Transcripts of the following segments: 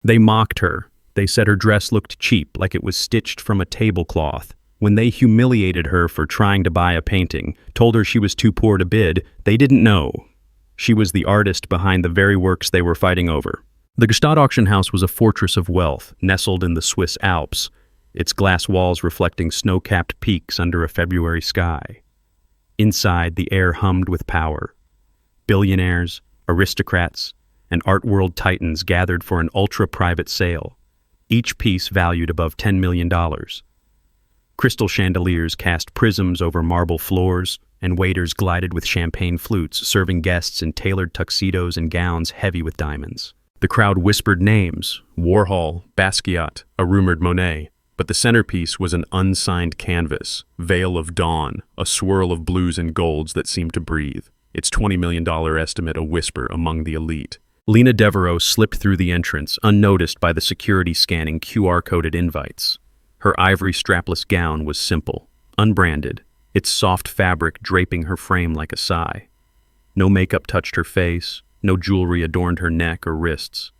They mocked her. They said her dress looked cheap, like it was stitched from a tablecloth. When they humiliated her for trying to buy a painting, told her she was too poor to bid, they didn't know. She was the artist behind the very works they were fighting over. The Gstaad auction house was a fortress of wealth, nestled in the Swiss Alps, its glass walls reflecting snow-capped peaks under a February sky. Inside, the air hummed with power. Billionaires, aristocrats, and art world titans gathered for an ultra-private sale, each piece valued above $10 million. Crystal chandeliers cast prisms over marble floors, and waiters glided with champagne flutes, serving guests in tailored tuxedos and gowns heavy with diamonds. The crowd whispered names: Warhol, Basquiat, a rumored Monet. But the centerpiece was an unsigned canvas, Veil of Dawn, a swirl of blues and golds that seemed to breathe, its $20 million estimate a whisper among the elite. Lena Devereaux slipped through the entrance, unnoticed by the security scanning QR-coded invites. Her ivory strapless gown was simple, unbranded, its soft fabric draping her frame like a sigh. No makeup touched her face, no jewelry adorned her neck or wrists.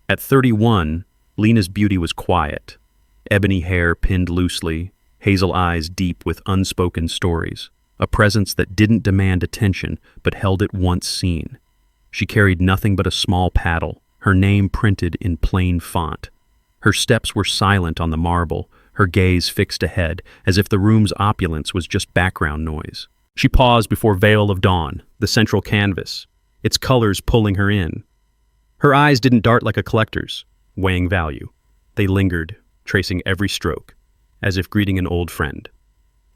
At 31, Lena's beauty was quiet. Ebony hair pinned loosely, hazel eyes deep with unspoken stories, a presence that didn't demand attention but held it once seen. She carried nothing but a small paddle, her name printed in plain font. Her steps were silent on the marble, her gaze fixed ahead, as if the room's opulence was just background noise. She paused before Veil of Dawn, the central canvas, its colors pulling her in. Her eyes didn't dart like a collector's, weighing value. They lingered, tracing every stroke, as if greeting an old friend.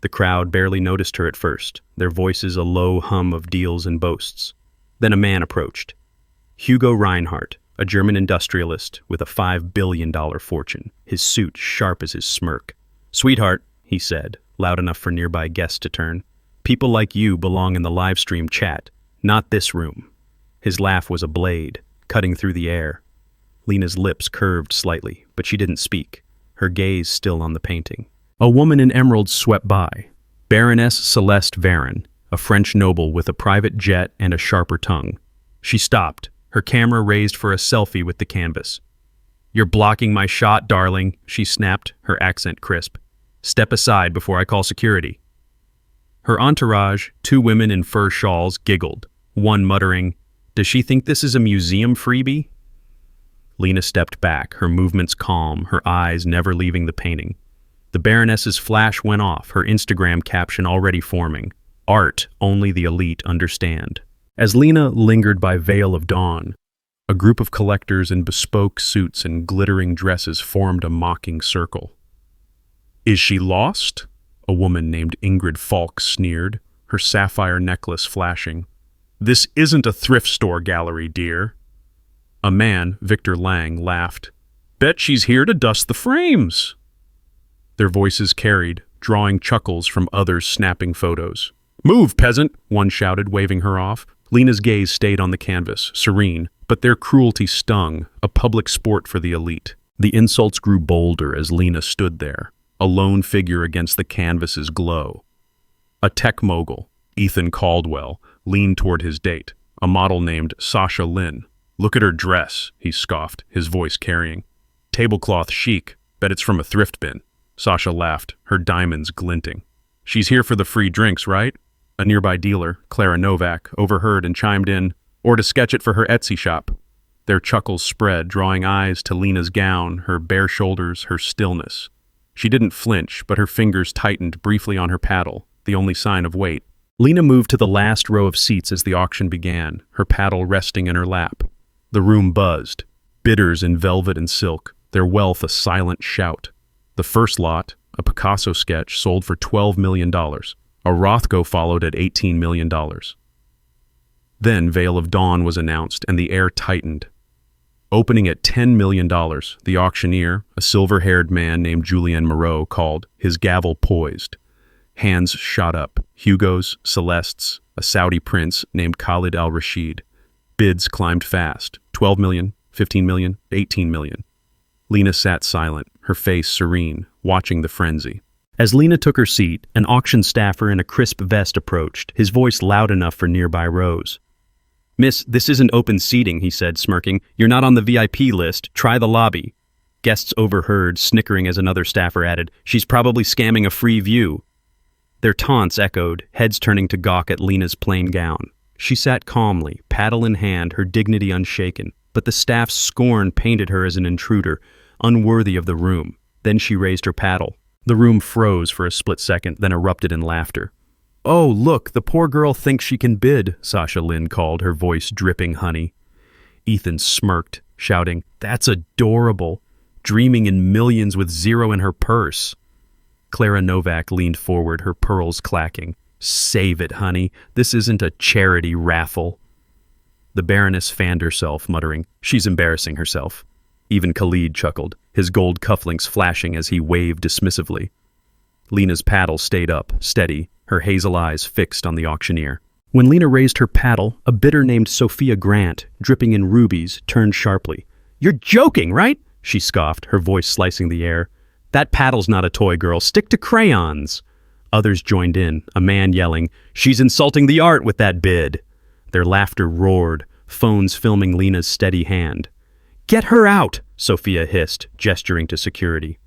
The crowd barely noticed her at first, their voices a low hum of deals and boasts. Then a man approached. Hugo Reinhardt, a German industrialist with a $5 billion fortune, his suit sharp as his smirk. "Sweetheart," he said, loud enough for nearby guests to turn, "people like you belong in the live stream chat, not this room." His laugh was a blade, cutting through the air. Lena's lips curved slightly, but she didn't speak, her gaze still on the painting. A woman in emeralds swept by. Baroness Celeste Varon, a French noble with a private jet and a sharper tongue. She stopped, her camera raised for a selfie with the canvas. "You're blocking my shot, darling," she snapped, her accent crisp. "Step aside before I call security." Her entourage, 2 women in fur shawls, giggled, one muttering, "Does she think this is a museum freebie?" Lena stepped back, her movements calm, her eyes never leaving the painting. The Baroness's flash went off, her Instagram caption already forming, "Art only the elite understand." As Lena lingered by Veil of Dawn, a group of collectors in bespoke suits and glittering dresses formed a mocking circle. "Is she lost?" a woman named Ingrid Falk sneered, her sapphire necklace flashing. "This isn't a thrift store gallery, dear." A man, Victor Lang, laughed. "Bet she's here to dust the frames." Their voices carried, drawing chuckles from others snapping photos. "Move, peasant," one shouted, waving her off. Lena's gaze stayed on the canvas, serene, but their cruelty stung, a public sport for the elite. The insults grew bolder as Lena stood there, a lone figure against the canvas's glow. A tech mogul, Ethan Caldwell, leaned toward his date, a model named Sasha Lin. "Look at her dress," he scoffed, his voice carrying. "Tablecloth chic, bet it's from a thrift bin." Sasha laughed, her diamonds glinting. "She's here for the free drinks, right?" A nearby dealer, Clara Novak, overheard and chimed in, "Or to sketch it for her Etsy shop." Their chuckles spread, drawing eyes to Lena's gown, her bare shoulders, her stillness. She didn't flinch, but her fingers tightened briefly on her paddle, the only sign of weight. Lena moved to the last row of seats as the auction began, her paddle resting in her lap. The room buzzed. Bidders in velvet and silk, their wealth a silent shout. The first lot, a Picasso sketch, sold for $12 million. A Rothko followed at $18 million. Then Veil of Dawn was announced and the air tightened. Opening at $10 million, the auctioneer, a silver-haired man named Julien Moreau, called, his gavel poised. Hands shot up, Hugo's, Celeste's, a Saudi prince named Khalid al-Rashid. Bids climbed fast, 12 million, 15 million, 18 million. Lena sat silent, her face serene, watching the frenzy. As Lena took her seat, an auction staffer in a crisp vest approached, his voice loud enough for nearby rows. Miss, this isn't open seating, he said, smirking. You're not on the VIP list. Try the lobby. Guests overheard, snickering as another staffer added, She's probably scamming a free view. Their taunts echoed, heads turning to gawk at Lena's plain gown. She sat calmly, paddle in hand, her dignity unshaken, but the staff's scorn painted her as an intruder, unworthy of the room. Then she raised her paddle. The room froze for a split second, then erupted in laughter. Oh, look, the poor girl thinks she can bid, Sasha Lynn called, her voice dripping honey. Ethan smirked, shouting, That's adorable, dreaming in millions with zero in her purse. Clara Novak leaned forward, her pearls clacking. Save it, honey. This isn't a charity raffle. The Baroness fanned herself, muttering, She's embarrassing herself. Even Khalid chuckled, his gold cufflinks flashing as he waved dismissively. Lena's paddle stayed up, steady, her hazel eyes fixed on the auctioneer. When Lena raised her paddle, a bidder named Sophia Grant, dripping in rubies, turned sharply. You're joking, right? She scoffed, her voice slicing the air. That paddle's not a toy, girl. Stick to crayons. Others joined in, a man yelling, She's insulting the art with that bid. Their laughter roared, phones filming Lena's steady hand. Get her out, Sophia hissed, gesturing to security.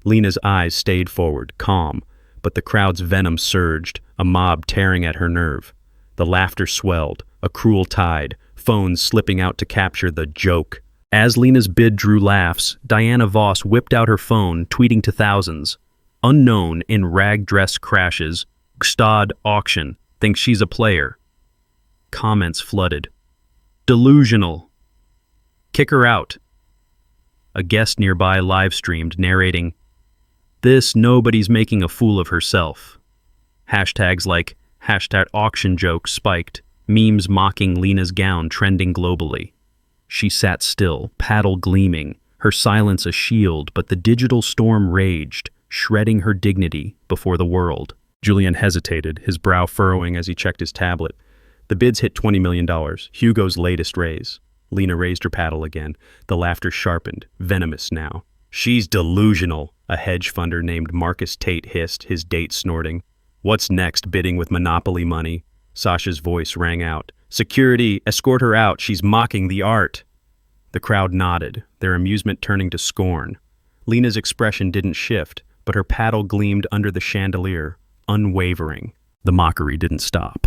Lena's eyes stayed forward, calm, but the crowd's venom surged, a mob tearing at her nerve. The laughter swelled, a cruel tide, phones slipping out to capture the joke. As Lena's bid drew laughs, Diana Voss whipped out her phone, tweeting to thousands. Unknown in rag dress crashes, Gstad auction, thinks she's a player. Comments flooded. Delusional. Kick her out. A guest nearby live-streamed, narrating, This nobody's making a fool of herself. Hashtags like #auction joke spiked, memes mocking Lena's gown trending globally. She sat still, paddle gleaming, her silence a shield, but the digital storm raged, shredding her dignity before the world. Julian hesitated, his brow furrowing as he checked his tablet. The bids hit $20 million, Hugo's latest raise. Lena raised her paddle again. The laughter sharpened, venomous now. She's delusional, a hedge funder named Marcus Tate hissed, his date snorting. What's next, bidding with Monopoly money? Sasha's voice rang out. Security, escort her out, she's mocking the art. The crowd nodded, their amusement turning to scorn. Lena's expression didn't shift, but her paddle gleamed under the chandelier, unwavering. The mockery didn't stop.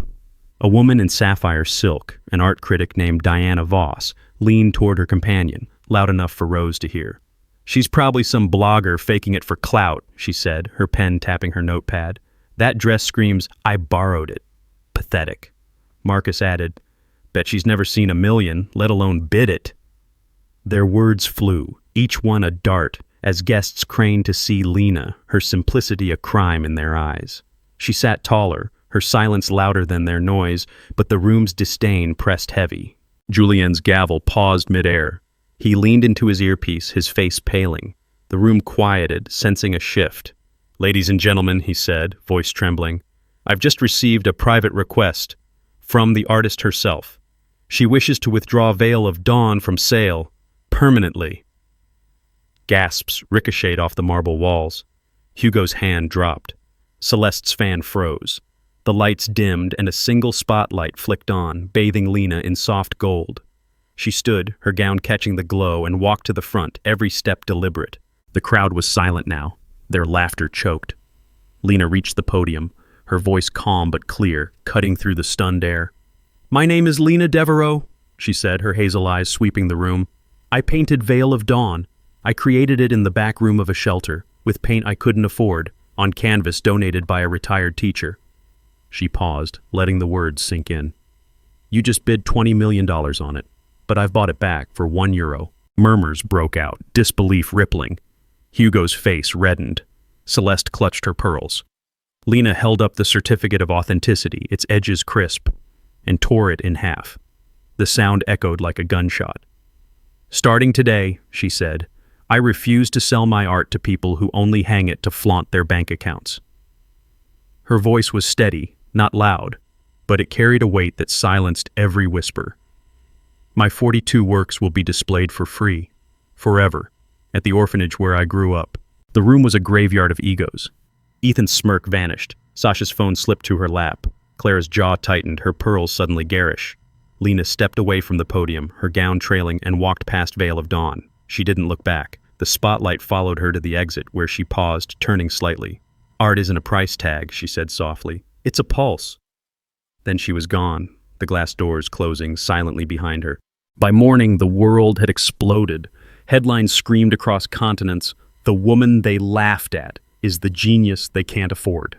A woman in sapphire silk, an art critic named Diana Voss, leaned toward her companion, loud enough for Rose to hear. She's probably some blogger faking it for clout, she said, her pen tapping her notepad. That dress screams, I borrowed it. Pathetic. Marcus added, Bet she's never seen a million, let alone bid it. Their words flew, each one a dart, as guests craned to see Lena, her simplicity a crime in their eyes. She sat taller, her silence louder than their noise, but the room's disdain pressed heavy. Julien's gavel paused midair. He leaned into his earpiece, his face paling. The room quieted, sensing a shift. Ladies and gentlemen, he said, voice trembling, I've just received a private request from the artist herself. She wishes to withdraw Veil of Dawn from sale, permanently. Gasps ricocheted off the marble walls. Hugo's hand dropped. Celeste's fan froze. The lights dimmed and a single spotlight flicked on, bathing Lena in soft gold. She stood, her gown catching the glow, and walked to the front, every step deliberate. The crowd was silent now. Their laughter choked. Lena reached the podium, her voice calm but clear, cutting through the stunned air. My name is Lena Devereaux, she said, her hazel eyes sweeping the room. I painted Veil of Dawn. I created it in the back room of a shelter, with paint I couldn't afford, on canvas donated by a retired teacher. She paused, letting the words sink in. You just bid $20 million on it, but I've bought it back for €1. Murmurs broke out, disbelief rippling. Hugo's face reddened. Celeste clutched her pearls. Lena held up the certificate of authenticity, its edges crisp, and tore it in half. The sound echoed like a gunshot. Starting today, she said, I refuse to sell my art to people who only hang it to flaunt their bank accounts. Her voice was steady, not loud, but it carried a weight that silenced every whisper. My 42 works will be displayed for free, forever, at the orphanage where I grew up. The room was a graveyard of egos. Ethan's smirk vanished. Sasha's phone slipped to her lap. Clara's jaw tightened, her pearls suddenly garish. Lena stepped away from the podium, her gown trailing, and walked past Veil of Dawn. She didn't look back. The spotlight followed her to the exit, where she paused, turning slightly. "Art isn't a price tag," she said softly. "It's a pulse." Then she was gone, the glass doors closing silently behind her. By morning, the world had exploded. Headlines screamed across continents, "The woman they laughed at is the genius they can't afford."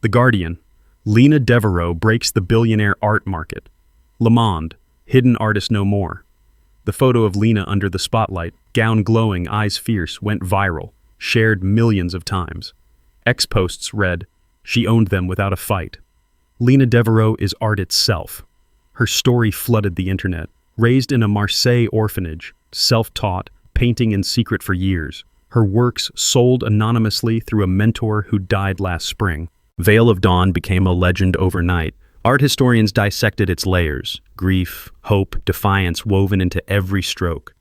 The Guardian, Lena Devereaux breaks the billionaire art market. Le Monde, hidden artist no more. The photo of Lena under the spotlight, gown glowing, eyes fierce, went viral, shared millions of times. X-posts read, "She owned them without a fight." Lena Devereaux is art itself. Her story flooded the internet. Raised in a Marseille orphanage, self-taught, painting in secret for years, her works sold anonymously through a mentor who died last spring. Veil of Dawn became a legend overnight. Art historians dissected its layers, grief, hope, defiance woven into every stroke.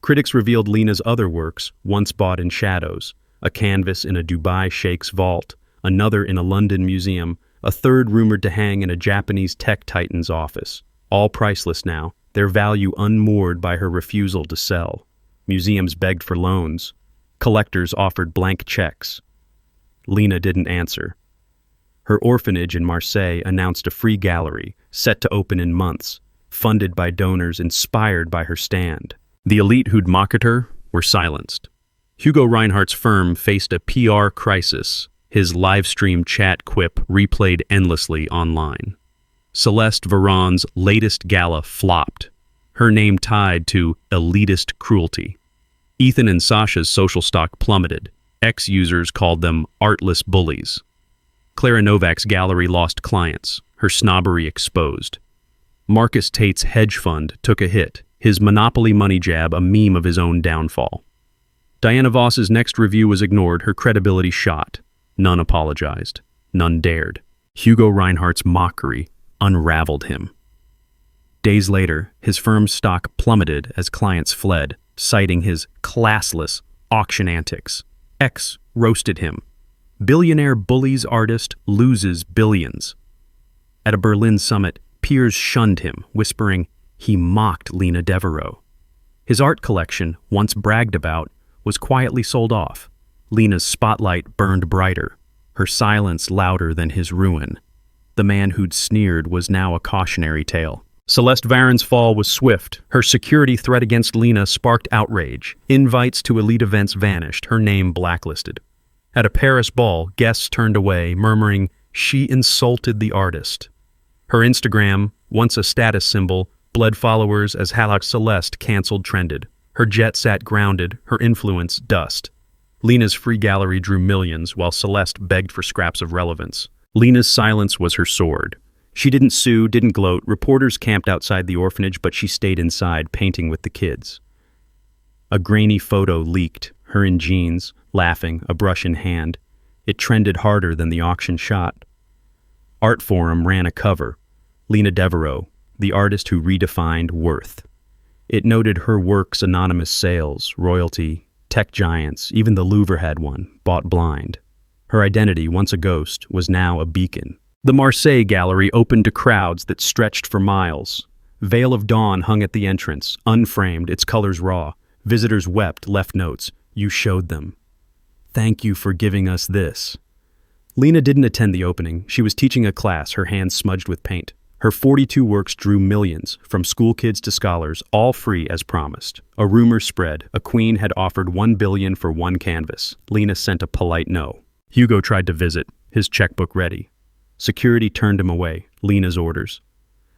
Critics revealed Lena's other works, once bought in shadows, a canvas in a Dubai sheikh's vault, another in a London museum, a third rumored to hang in a Japanese tech titan's office. All priceless now, their value unmoored by her refusal to sell. Museums begged for loans. Collectors offered blank checks. Lena didn't answer. Her orphanage in Marseille announced a free gallery, set to open in months, funded by donors inspired by her stand. The elite who'd mocked her were silenced. Hugo Reinhardt's firm faced a PR crisis, his live-stream chat quip replayed endlessly online. Celeste Varon's latest gala flopped, her name tied to elitist cruelty. Ethan and Sasha's social stock plummeted. Ex-users called them artless bullies. Clara Novak's gallery lost clients, her snobbery exposed. Marcus Tate's hedge fund took a hit, his monopoly money jab a meme of his own downfall. Diana Voss's next review was ignored, her credibility shot. None apologized. None dared. Hugo Reinhardt's mockery unraveled him. Days later, his firm's stock plummeted as clients fled, citing his classless auction antics. X roasted him. Billionaire bullies artist loses billions. At a Berlin summit, peers shunned him, whispering he mocked Lena Devereaux. His art collection, once bragged about, was quietly sold off. Lena's spotlight burned brighter, her silence louder than his ruin. The man who'd sneered was now a cautionary tale. Celeste Varon's fall was swift. Her security threat against Lena sparked outrage. Invites to elite events vanished, her name blacklisted. At a Paris ball, guests turned away, murmuring, "She insulted the artist." Her Instagram, once a status symbol, bled followers as Halak Celeste canceled trended. Her jet sat grounded, her influence dust. Lena's free gallery drew millions, while Celeste begged for scraps of relevance. Lena's silence was her sword. She didn't sue, didn't gloat. Reporters camped outside the orphanage, but she stayed inside, painting with the kids. A grainy photo leaked, her in jeans, laughing, a brush in hand. It trended harder than the auction shot. Artforum ran a cover. Lena Devereaux, the artist who redefined worth. It noted her work's anonymous sales, royalty, tech giants, even the Louvre had one, bought blind. Her identity, once a ghost, was now a beacon. The Marseille gallery opened to crowds that stretched for miles. Veil of Dawn hung at the entrance, unframed, its colors raw. Visitors wept, left notes. "You showed them. Thank you for giving us this." Lena didn't attend the opening. She was teaching a class, her hands smudged with paint. Her 42 works drew millions, from school kids to scholars, all free as promised. A rumor spread. A queen had offered $1 billion for one canvas. Lena sent a polite no. Hugo tried to visit, his checkbook ready. Security turned him away, Lena's orders.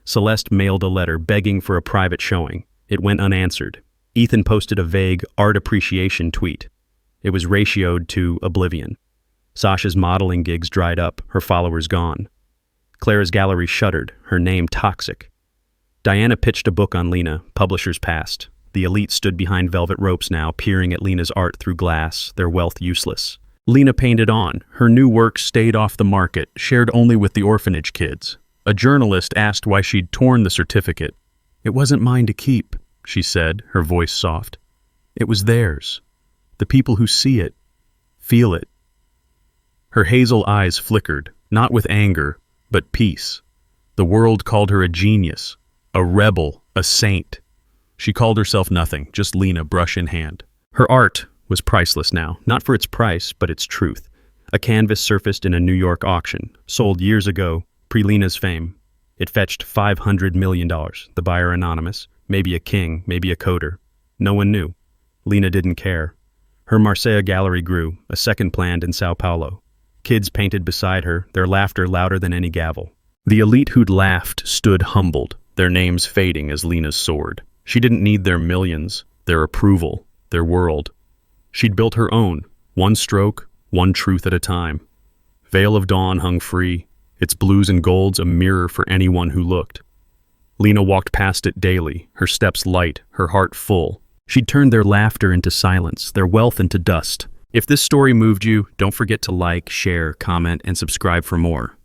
Celeste mailed a letter begging for a private showing. It went unanswered. Ethan posted a vague art appreciation tweet. It was ratioed to oblivion. Sasha's modeling gigs dried up, her followers gone. Clara's gallery shuttered, her name toxic. Diana pitched a book on Lena, publishers passed. The elite stood behind velvet ropes now, peering at Lena's art through glass, their wealth useless. Lena painted on. Her new work stayed off the market, shared only with the orphanage kids. A journalist asked why she'd torn the certificate. "It wasn't mine to keep," she said, her voice soft. "It was theirs. The people who see it, feel it." Her hazel eyes flickered, not with anger, but peace. The world called her a genius, A rebel, a saint. She called herself nothing, just Lena, brush in hand. Her art was priceless now, not for its price, but its truth. A canvas surfaced in a New York auction, sold years ago, pre-Lena's fame. It fetched $500 million, the buyer anonymous, maybe a king, maybe a coder. No one knew. Lena didn't care. Her Marseille gallery grew, a second planned in Sao Paulo. Kids painted beside her, their laughter louder than any gavel. The elite who'd laughed stood humbled, their names fading as Lena's soared. She didn't need their millions, their approval, their world. She'd built her own, one stroke, one truth at a time. Veil of Dawn hung free, its blues and golds a mirror for anyone who looked. Lena walked past it daily, her steps light, her heart full. She'd turned their laughter into silence, their wealth into dust. If this story moved you, don't forget to like, share, comment, and subscribe for more.